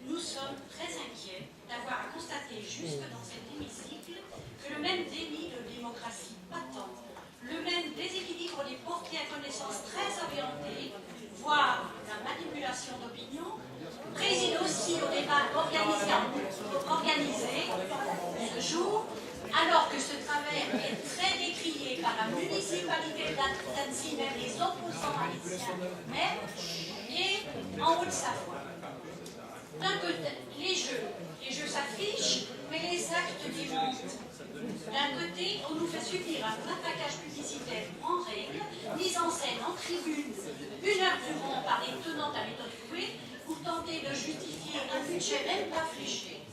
Nous sommes très inquiets d'avoir à constater jusque dans cet hémicycle que le même déni de démocratie patent, le même déséquilibre des portées à connaissance très orientées, voire la manipulation d'opinion, préside aussi au débat organisé ce jour, alors que ce travers est très décrié par la municipalité d'Annecy, même les opposants haïtiens même, et en Haute-Savoie. D'un côté, les jeux s'affichent, mais les actes démontent. D'un côté, on nous fait subir un matraquage publicitaire en règle, mise en scène en tribune, 1 heure durant par les tenants à méthode Coué, pour tenter de justifier un budget même pas fléché.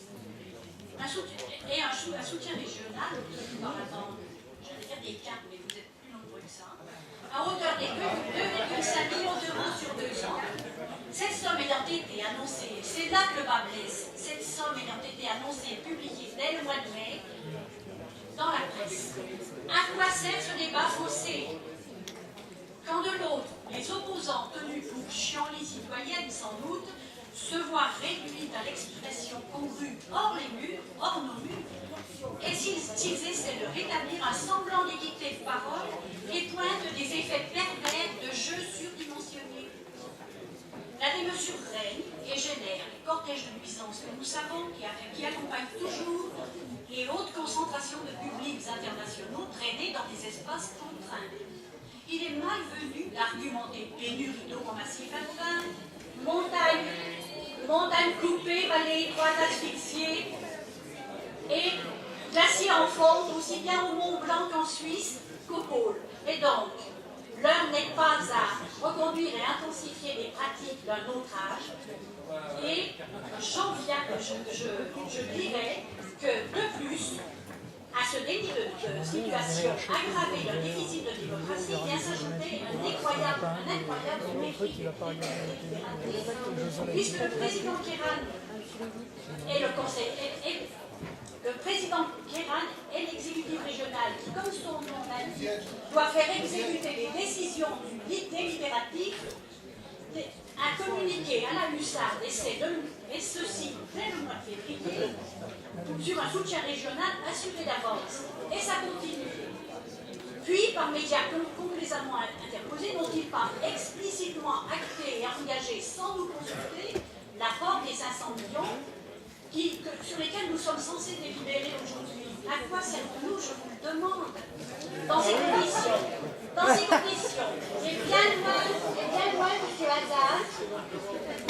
Un soutien régional, dans la bande, j'allais dire des 4, mais vous êtes plus nombreux que ça, à hauteur des 2,5 millions d'euros sur 2 ans. Cette somme ayant été annoncée, c'est là que le bas blesse, cette somme ayant été annoncée et publiée dès le mois de mai dans la presse. À quoi sert ce débat faussé? Quand de l'autre, les opposants tenus pour chiants les citoyennes sans doute, se voient réduits à l'expression congrue hors les murs, hors nos murs, et s'ils essaient de rétablir un semblant d'équité de parole et pointent des effets pervers de jeux surdimensionnés. La démesure règne et génère les cortèges de nuisances que nous savons qui accompagnent toujours les hautes concentrations de publics internationaux traînés dans des espaces contraints. Il est malvenu d'argumenter pénurie d'eau en massif alpin, montagne coupée, vallée étroite asphyxiée et glacier en fonte aussi bien au Mont Blanc qu'en Suisse qu'au pôle. Et donc, l'heure n'est pas à reconduire et intensifier les pratiques d'un autre âge. Et je dirais que de plus, à ce déni de situation aggravée d'un déficit de démocratie vient s'ajouter un incroyable mépris puisque le président Kéran et le conseil le président Kéran est l'exécutif régional qui, comme son nom l'indique, doit faire exécuter les décisions du délibératif, a communiqué à la hussarde, et ceci dès le mois de février, sur un soutien régional assuré d'avance. Et ça continue. Puis, par médias complaisamment interposés, n'ont-ils pas explicitement acté et engagé, sans nous consulter, l'apport des 500 millions sur lesquels nous sommes censés délibérer aujourd'hui? À quoi servent-nous, je vous le demande? Dans ces conditions, et bien loin, M. Hazard,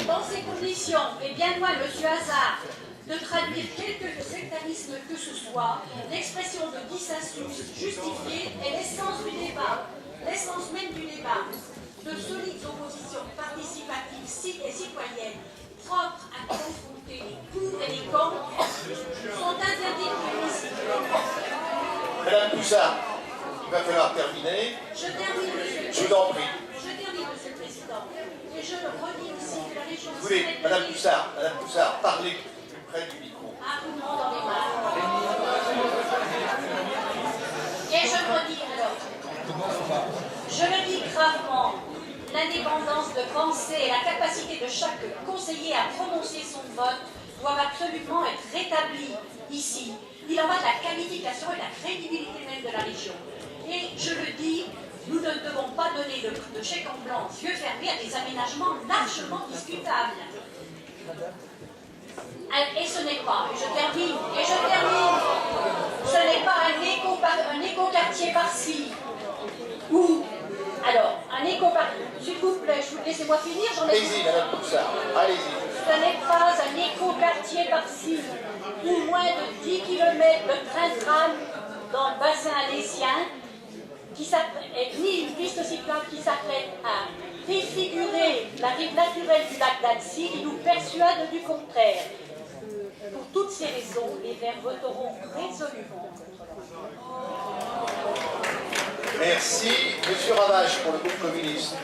dans ces conditions, et bien loin, M. Hazard, de traduire quelque sectarisme que ce soit, l'expression de dissensus justifiée est l'essence du débat, l'essence même du débat. De solides oppositions participatives et citoyennes propres à confronter les pour et les contre sont interdites de l'hémicycle. Madame Poussard, il va falloir terminer. Je termine, Monsieur le Président. Je vous en prie. Je termine, Monsieur le Président. Et je le redis aussi que la région... Vous voulez, Madame Poussard, parlez près du micro. Ah, vous me rendez mal. Et je le redis alors. Je le dis gravement. L'indépendance de pensée et la capacité de chaque conseiller à prononcer son vote doivent absolument être rétablies ici. Il en va de la qualification et de la crédibilité même de la région. Et je le dis, nous ne devons pas donner de chèque en blanc, yeux fermés, à des aménagements largement discutables. Et ce n'est pas, et je termine, ce n'est pas un éco-quartier par-ci, ou, alors, un éco-quartier, s'il vous plaît, laissez-moi finir, j'en ai... Allez-y, Madame Poussard, allez-y. Ce n'est pas un éco-quartier par-ci, ou moins de 10 km de train-tram dans le bassin alésien, ni une piste cyclable qui s'apprête à défigurer la rive naturelle du lac d'Annecy, qui nous persuade du contraire. Pour toutes ces raisons, les Verts voteront résolument contre la... Merci. Monsieur Ravage pour le groupe communiste.